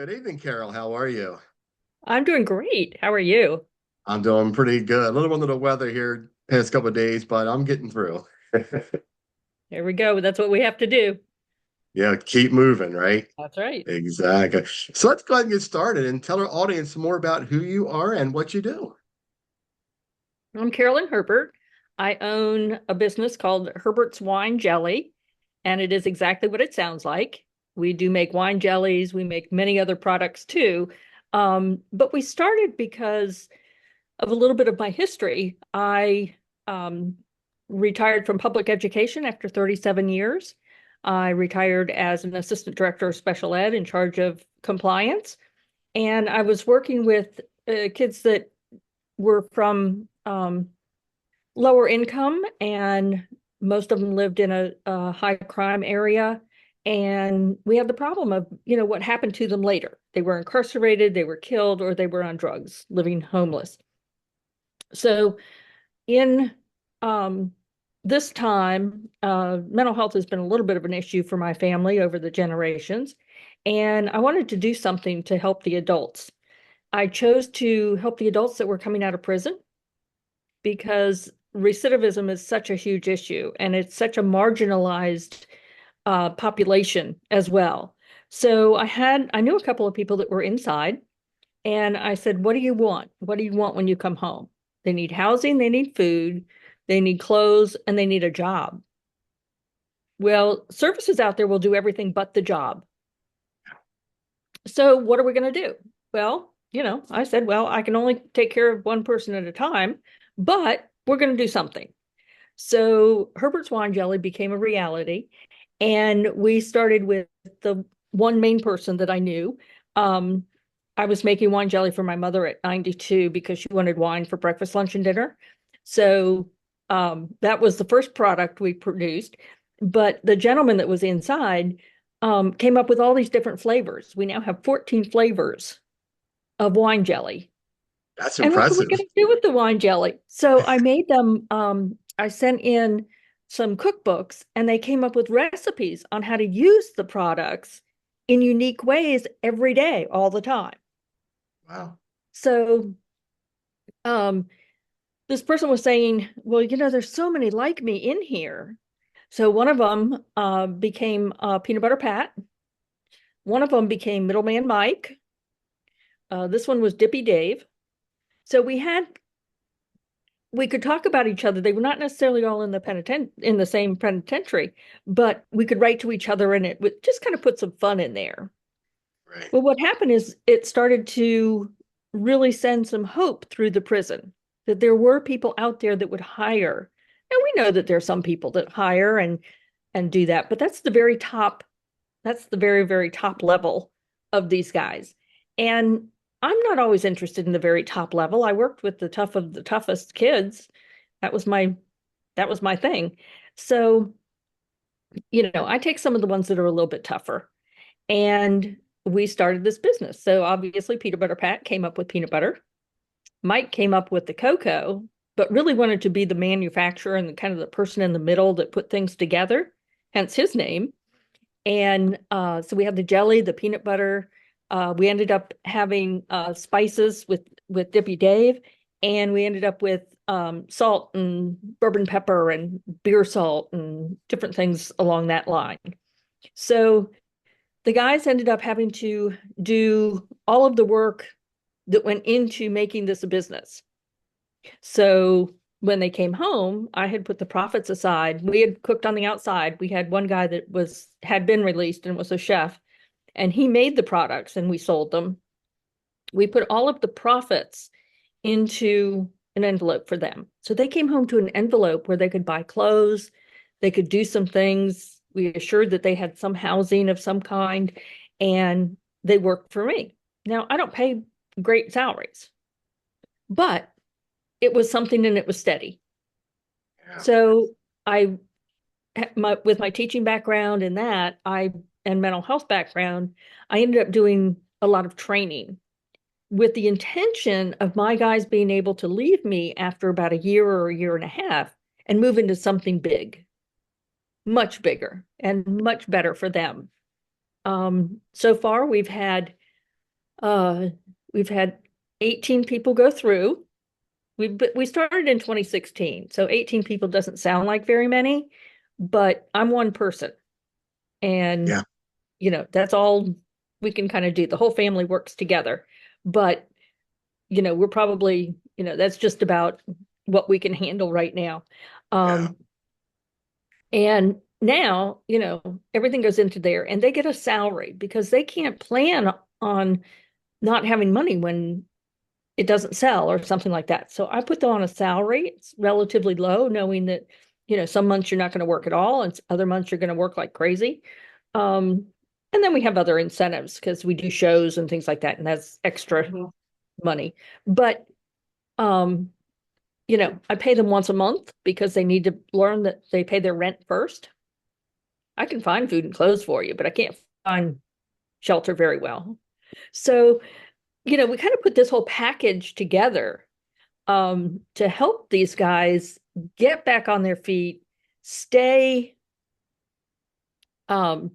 Good evening, Carol. How are you? I'm doing great. How are you? I'm doing pretty good. A little under the weather here past couple of days, but I'm getting through. There we go. That's what we have to do. Yeah, keep moving, right? That's right. Exactly. So let's go ahead and get started and tell our audience more about who you are and what you do. I'm Carolyn Herbert. I own a business called Herbert's Wine Jelly, and it is exactly what it sounds like. We do make wine jellies. We make many other products too. But we started because of a little bit of my history. I um, retired from public education after 37 years. I retired as an assistant director of special ed in charge of compliance. And I was working with kids that were from lower income, and most of them lived in a high crime area. And we had the problem of, what happened to them later. They were incarcerated, they were killed, or they were on drugs, living homeless. So in um, this time, mental health has been a little bit of an issue for my family over the generations. And I wanted to do something to help the adults. I chose to help the adults that were coming out of prison because recidivism is such a huge issue and it's such a marginalized population as well. So I knew a couple of people that were inside, and I said, "What do you want? What do you want when you come home?" They need housing, they need food, they need clothes, and they need a job. Well, services out there will do everything but the job. So what are we going to do? Well, I said, well, I can only take care of one person at a time, but we're going to do something. So Herbert's Wine Jelly became a reality, and we started with the one main person that I knew. Um, I was making wine jelly for my mother at 92 because she wanted wine for breakfast, lunch, and dinner. So that was the first product we produced. But the gentleman that was inside came up with all these different flavors. We now have 14 flavors of wine jelly. That's And what are we impressive. going to do with the wine jelly? So I made them, I sent in some cookbooks and they came up with recipes on how to use the products in unique ways every day, all the time. Wow. So um, this person was saying, well, there's so many like me in here. So one of them became Peanut Butter Pat. One of them became Middleman Mike. This one was Dippy Dave. So we could talk about each other. They were not necessarily all in the same penitentiary, but we could write to each other, and it would just kind of put some fun in there. Right. Well, what happened is it started to really send some hope through the prison that there were people out there that would hire. And we know that there are some people that hire and do that, but that's the very top, that's the very, very top level of these guys. And I'm not always interested in the very top level. I worked with the tough of the toughest kids. That was my that was my thing. So, I take some of the ones that are a little bit tougher. And we started this business. So obviously Peanut Butter Pat came up with peanut butter. Mike came up with the cocoa, but really wanted to be the manufacturer and kind of the person in the middle that put things together, hence his name. And so we had the jelly, the peanut butter. We ended up having spices with Dippy Dave, and we ended up with salt and bourbon pepper and beer salt and different things along that line. So the guys ended up having to do all of the work that went into making this a business. So when they came home, I had put the profits aside. We had cooked on the outside. We had one guy that had been released and was a chef, and he made the products and we sold them. We put all of the profits into an envelope for them. So they came home to an envelope where they could buy clothes, they could do some things. We assured that they had some housing of some kind, and they worked for me. Now, I don't pay great salaries, but it was something and it was steady. Yeah. So I with my teaching background and and mental health background, I ended up doing a lot of training with the intention of my guys being able to leave me after about a year or a year and a half and move into something big, much bigger and much better for them. So far, we've had Uh, we've had 18 people go through. We started in 2016, so 18 people doesn't sound like very many, but I'm one person, and Yeah. that's all we can kind of do. The whole family works together, but we're probably, that's just about what we can handle right now. Yeah. Um, and now, everything goes into there, and they get a salary because they can't plan on not having money when it doesn't sell or something like that. So I put them on a salary. It's relatively low, knowing that, some months you're not going to work at all, and other months you're going to work like crazy. Um, and then we have other incentives because we do shows and things like that, and that's extra money. But um, I pay them once a month because they need to learn that they pay their rent first. I can find food and clothes for you, but I can't find shelter very well. So, we kind of put this whole package together to help these guys get back on their feet, stay um,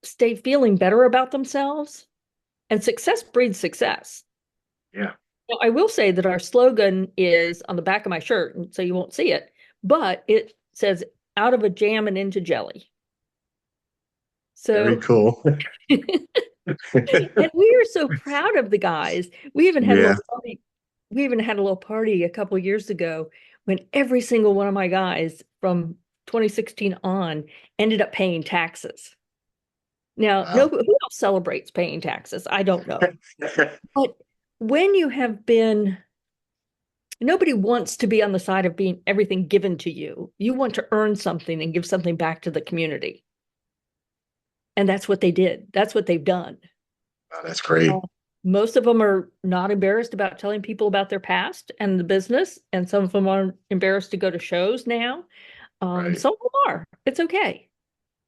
stay feeling better about themselves, and success breeds success. Yeah. Now, I will say that our slogan is on the back of my shirt, and so you won't see it, but it says "out of a jam and into jelly." Very So, cool. and we are so proud of the guys. We even had a Yeah. little party. We even had a little party a couple years ago when every single one of my guys from 2016 on ended up paying taxes. Now, no, Wow. who else celebrates paying taxes? I don't know. But when you have been, nobody wants to be on the side of being everything given to you. You want to earn something and give something back to the community. And that's what they did. That's what they've done. Oh, that's great. Uh, Most of them are not embarrassed about telling people about their past and the business, and some of them are embarrassed to go to shows now. Right. Some of them are. It's okay.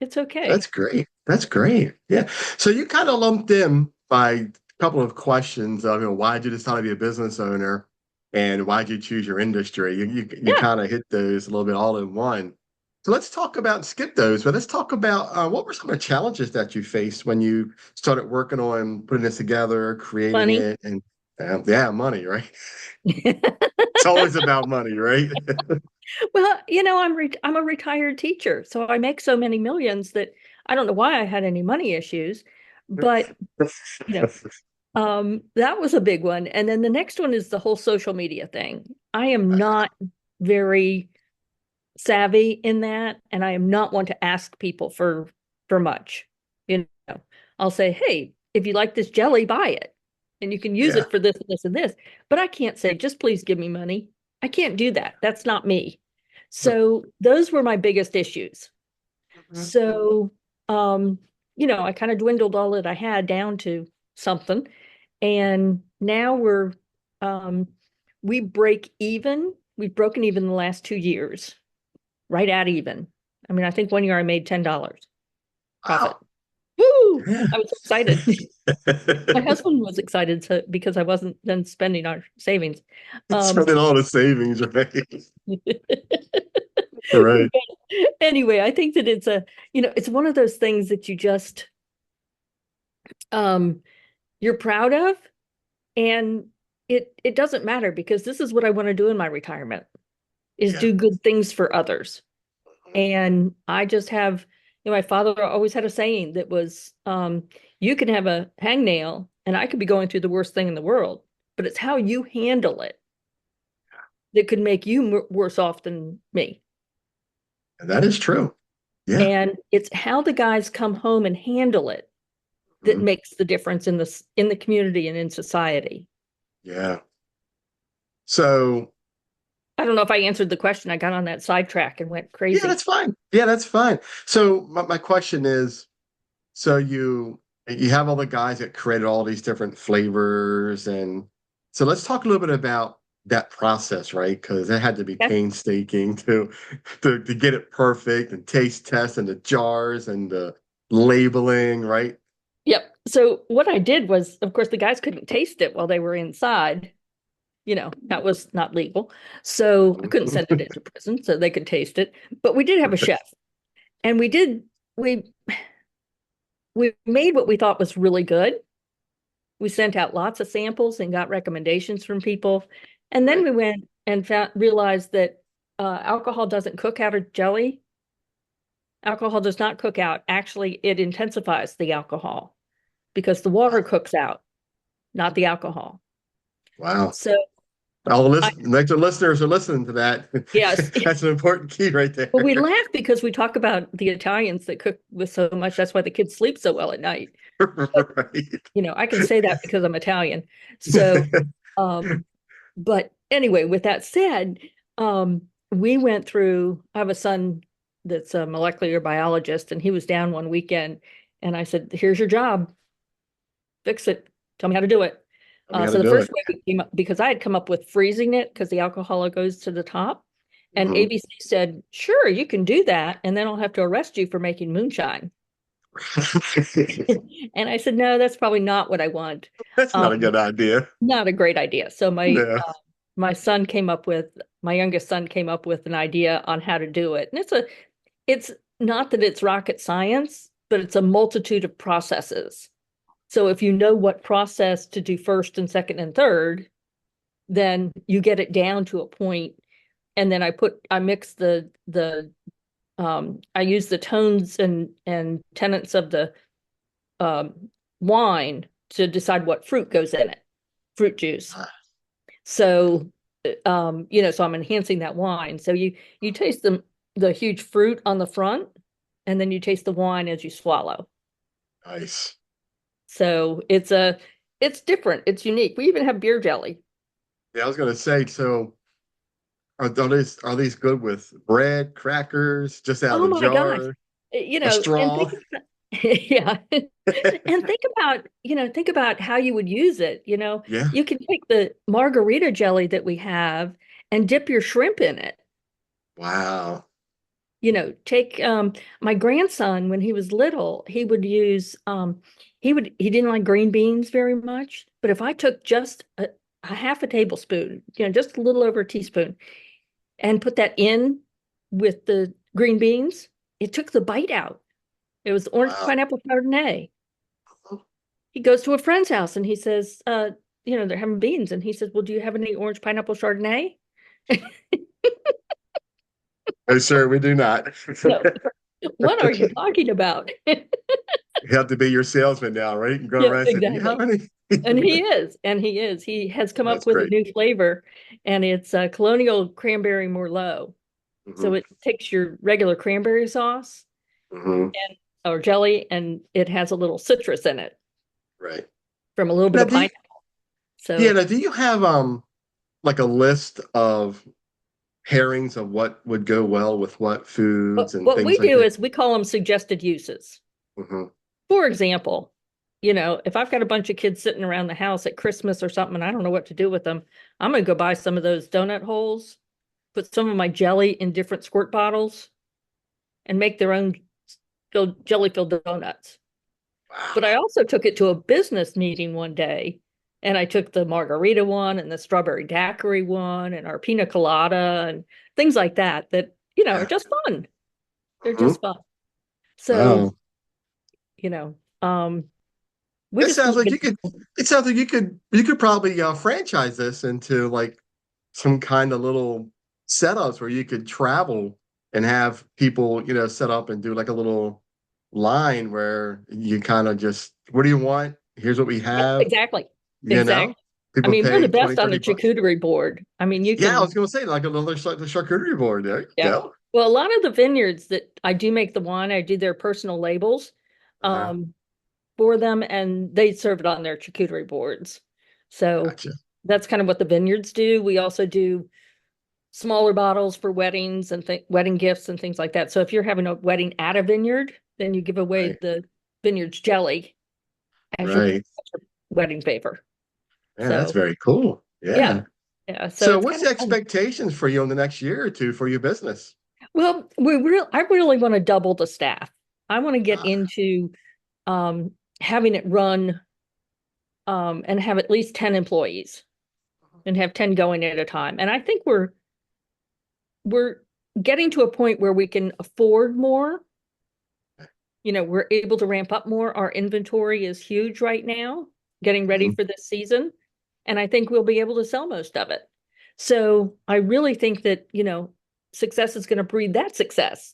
It's That's okay. great. That's great. Yeah. So you kind of lumped in by a couple of questions of, why did you decide to be a business owner and why did you choose your industry? You Yeah, kind of hit those a little bit all in one. So let's talk about, skip those, but let's talk about what were some of the challenges that you faced when you started working on putting this together, creating funny. it, and yeah, money, right? It's always about money, right? Well, I'm a retired teacher, so I make so many millions that I don't know why I had any money issues, but you know, that was a big one. And then the next one is the whole social media thing. I am not very savvy in that, and I am not one to ask people for much. You know, I'll say, "Hey, if you like this jelly, buy it, and you can use Yeah. it for this and this and this." But I can't say, "Just please give me money." I can't do that. That's not me. So those were my biggest issues. So, um, I kind of dwindled all that I had down to something, and now um, we break even. We've broken even the last 2 years, right at even. I mean, I think one year I made $10 profit. Wow. Woo! Yeah. I was so excited. My husband was excited because I wasn't then spending our savings. Um, Spending all the savings, right? Right. anyway, I think that it's one of those things that you just um you're proud of, and it doesn't matter because this is what I want to do in my retirement is Yeah. do good things for others. And I just have, my father always had a saying that was, you can have a hangnail and I could be going through the worst thing in the world, but it's how you handle it that could make you worse off than me. And that is true. Yeah. And it's how the guys come home and handle it that Mhm. makes the difference in the community and in society. Yeah. So, I don't know if I answered the question. I got on that sidetrack and went yeah, crazy. that's fine. Yeah, that's fine. So my question is, so you have all the guys that created all these different flavors, and so let's talk a little bit about that process, right? Because it had to be Okay. painstaking to get it perfect and taste test and the jars and the labeling, right? Yep. So what I did was, of course, the guys couldn't taste it while they were inside. That was not legal. So I couldn't send it into prison so they could taste it. But we did have a chef, and we made what we thought was really good. We sent out lots of samples and got recommendations from people. And then Right. we went and realized that alcohol doesn't cook out of jelly. Alcohol does not cook out. Actually, it intensifies the alcohol because the water cooks out, not the alcohol. Wow. So All the I, like the listeners are listening to that. yes, That's an important key right well, we there. laugh because we talk about the Italians that cook with so much. That's why the kids sleep so well at night. But, Right. I can say that because I'm Italian. So, um, but anyway, with that said, we went through, I have a son that's a molecular biologist, and he was down one weekend, and I said, here's your job, fix it, tell me how to do it. Tell me how So to the do it. first way we came up, because I had come up with freezing it because the alcohol goes to the top. And Mhm. ABC said, sure, you can do that. And then I'll have to arrest you for making moonshine. And I said, no, that's probably not what I want. That's not a Um, good idea. Not a great idea. So No. my son came up with my youngest son came up with an idea on how to do it. And it's not that it's rocket science, but it's a multitude of processes. So if you know what process to do first and second and third, then you get it down to a point. And then I mix I use the tones and tenets of the um, wine to decide what fruit goes in it, fruit juice. So, so I'm enhancing that wine. So you taste the huge fruit on the front, and then you taste the wine as you swallow. Nice. So it's different. It's unique. We even have beer jelly. Yeah, I was gonna say, so are these good with bread, crackers, just out of Oh the my gosh. jar, a And straw? think about, yeah. And think about how you would use it. Yeah. You can take the margarita jelly that we have and dip your shrimp in it. Wow. Take my grandson when he was little, he would use he didn't like green beans very much, but if I took just a half a tablespoon, just a little over a teaspoon, and put that in with the green beans, it took the bite out. It was orange Wow. pineapple chardonnay. He goes to a friend's house and he says, they're having beans, and he says, well, do you have any orange pineapple chardonnay? No, sir, we do not. No. What are you talking about? You have to be your salesman now, right? You can go Yeah, around and say, do you have exactly. any? And he is. He has come That's up with a great. new flavor, and it's Colonial Cranberry Merlot. So Hmm. it takes your regular cranberry sauce Hmm. and or jelly, and it has a little citrus in it Right. from a little bit Now, of pineapple. yeah, So now, do you have like a list of pairings of what would go well with what what foods and what we things like do that? is we call them suggested uses. Hmm. For example, if I've got a bunch of kids sitting around the house at Christmas or something, and I don't know what to do with them, I'm going to go buy some of those donut holes, put some of my jelly in different squirt bottles, and make their own jelly filled donuts. But I Wow. also took it to a business meeting one day, and I took the margarita one and the strawberry daiquiri one and our pina colada and things like that are Yeah. just fun. They're Hmm. just fun. So, Wow. you know, um, we It just sounds look like at you could. It sounds like you could probably franchise this into like some kind of little setups where you could travel and have people, set up and do like a little line where you kind of just, what do you want? Here's what we yeah, have, exactly. you Exactly. know? I People mean, we're the pay 20, best on the 30 bucks. charcuterie board. I mean, you Yeah, I can, was gonna say like another the charcuterie board. There you yeah. go. Well, a lot of the vineyards that I do make the wine, I do their personal labels. Uh-huh. Um, for them, and they serve it on their charcuterie boards. So Gotcha. that's kind of what the vineyards do. We also do smaller bottles for weddings and wedding gifts and things like that. So if you're having a wedding at a vineyard, then you give away Right. the vineyard's jelly as your Right. wedding favor. Yeah, that's So very cool. yeah, Yeah. yeah. So So it's what's kind the of fun. expectations for you in the next year or two for your business? Well, I really want to double the staff. I want to get Ah, into um, having it run and have at least 10 employees and have 10 going at a time. And I think we're getting to a point where we can afford more. We're able to ramp up more. Our inventory is huge right now. getting ready Mhm. for this season. And I think we'll be able to sell most of it. So I really think that, success is going to breed that success,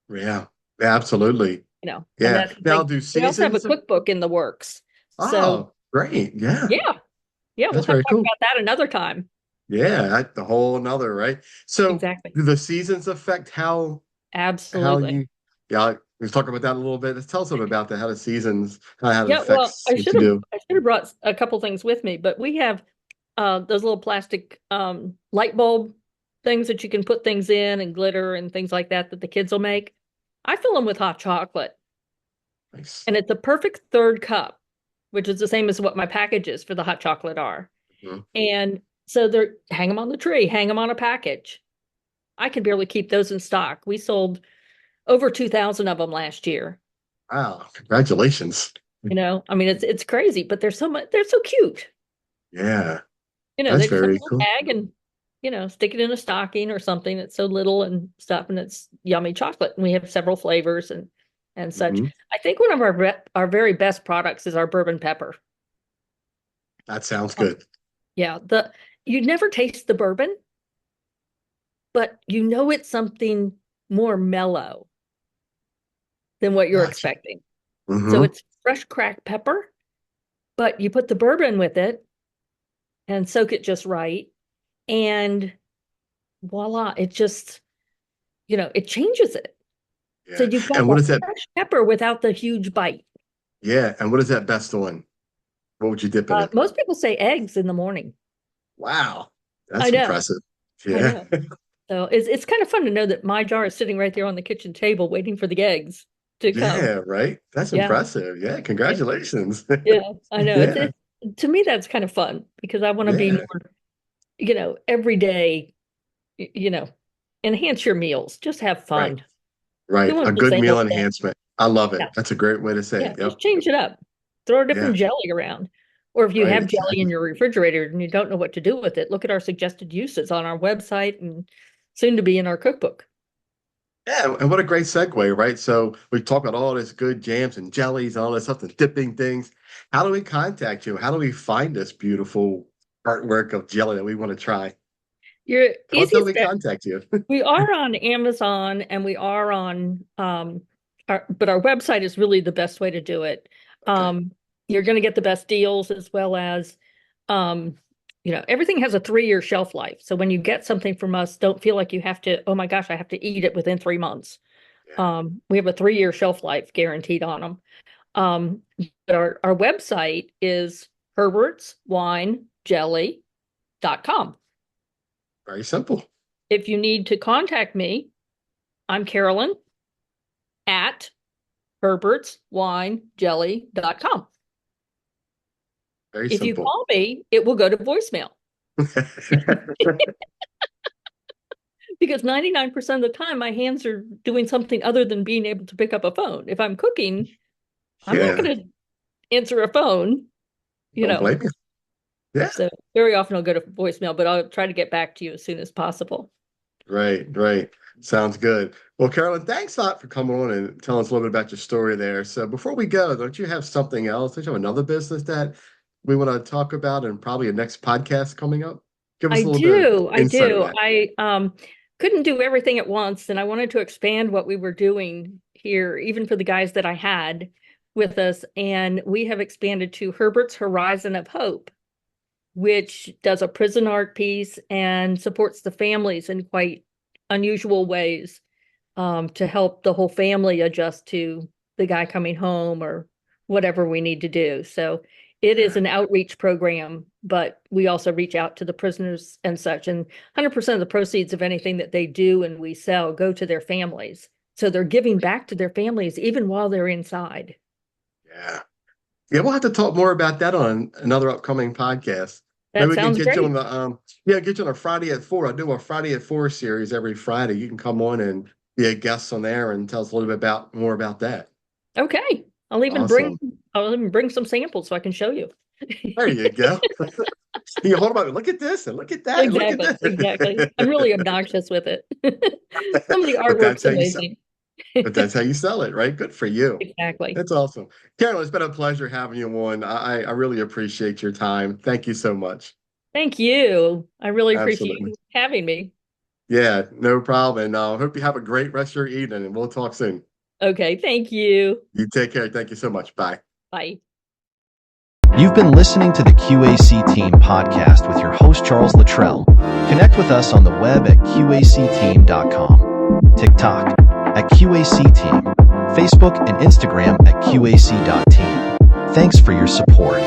Yeah, absolutely. and Yeah. that's the Now, thing. do We also have a seasons? cookbook in the works. So Oh, great. Yeah, yeah, yeah, we'll that's have to very talk cool. about that another time. Yeah, that's the whole another, right? So, Exactly. do the seasons affect how Absolutely. you? Yeah, we talk about that a little bit. Let's tell us a little about that. How the seasons, how it Yeah, well, affects what you do. I should have brought a couple things with me, but we have those little plastic light bulb things that you can put things in and glitter and things like that that the kids will make. I fill them with hot chocolate, Nice. and it's a perfect third cup, which is the same as what my packages for the hot chocolate are. Mhm. And so they're hang them on the tree, hang them on a package. I can barely keep those in stock. We sold over 2,000 of them last year. Wow, congratulations. I mean, it's crazy, but they're so cute. Yeah, They that's just have a very little cool. tag and, stick it in a stocking or something. It's so little and stuff, and it's yummy chocolate. And we have several flavors and such. Hmm. I think one of our very best products is our bourbon pepper. That sounds Um, good. yeah, the you never taste the bourbon, but it's something more mellow than what you're Gotcha. expecting. So Hmm. it's fresh cracked pepper, but you put the bourbon with it and soak it just right, and voila, it just, it changes it. So Yeah. you've got And what that is that? fresh pepper without the huge bite. Yeah. And what is that best on? What would you dip in it? Most people say eggs in the morning. Wow. I That's know, impressive. I Yeah. know. So it's kind of fun to know that my jar is sitting right there on the kitchen table waiting for the eggs to come. Yeah, right. That's Yeah, impressive. Yeah, yeah, congratulations. yeah. I know. Yeah. To me that's kind of fun because I want to be Yeah. more, every day, y- you know, enhance your meals. Just have Right. fun. Right. Doing A the good same meal old thing. enhancement. I love Yeah. it. That's a great way to say Yeah, it. just Yep. change it up. Throw a Yeah. different jelly around. Or if you Right. have jelly in Exactly. your refrigerator and you don't know what to do with it, look at our suggested uses on our website and soon to be in our cookbook. Yeah. And what a great segue, right? So we talk about all this good jams and jellies, all this stuff, and dipping things. How do we contact you? How do we find this beautiful artwork of jelly that we want to try? Your Tell us how easiest we bet, contact you. we are on Amazon and we are on but our website is really the best way to do it. Okay. Um, you're going to get the best deals as well as um, everything has a 3-year shelf life. So when you get something from us, don't feel like you have to, oh my gosh, I have to eat it within 3 months. Yeah. We have a 3-year shelf life guaranteed on them. But our website is herbertswinejelly.com. Very simple. If you need to contact me, I'm Carolyn at herbertswinejelly.com. Very If you simple. call me, it will go to voicemail because 99% of the time my hands are doing something other than being able to pick up a phone. If I'm cooking, I'm not Yeah. going to answer a phone, you Don't know. blame you. Yeah. So very often I'll go to voicemail, but I'll try to get back to you as soon as possible. Right, right. Sounds good. Well, Carolyn, thanks a lot for coming on and telling us a little bit about your story there. So before we go, don't you have something else? Don't you have another business that we want to talk about and probably a next podcast coming up? Give us I a little bit of do. I insight on do. that. I couldn't do everything at once, and I wanted to expand what we were doing here, even for the guys that I had with us. And we have expanded to Herbert's Horizon of Hope, which does a prison art piece and supports the families in quite unusual ways, to help the whole family adjust to the guy coming home or whatever we need to do. So it is Yeah, an outreach program, but we also reach out to the prisoners and such. And 100% of the proceeds of anything that they do and we sell go to their families. So they're giving back to their families even while they're inside. yeah. Yeah, we'll have to talk more about that on another upcoming podcast. Maybe That we can sounds get you on great. the get you on a Friday at 4. I do a Friday at 4 series every Friday. You can come on and be a guest on there and tell us a little bit about more about that. Okay. Awesome. I'll even bring some samples so I can show you. There you go. You hold them up. Look at this and look at that and look at Exactly, exactly. that. I'm really obnoxious with it. Some of the But can I artwork's tell you something? amazing. But that's how you sell it, right? Good for you. Exactly. That's awesome. Carolyn, it's been a pleasure having you on. I really appreciate your time. Thank you so much. Thank you. I really appreciate Absolutely. you having me. Yeah, no problem. And I hope you have a great rest of your evening, and we'll talk soon. Okay, thank you. You take care. Thank you so much. Bye. Bye. You've been listening to the Q.A.C. Team podcast with your host, Charles Luttrell. Connect with us on the web at QACteam.com, TikTok at Q.A.C. Team, Facebook and Instagram at QAC.team. Thanks for your support.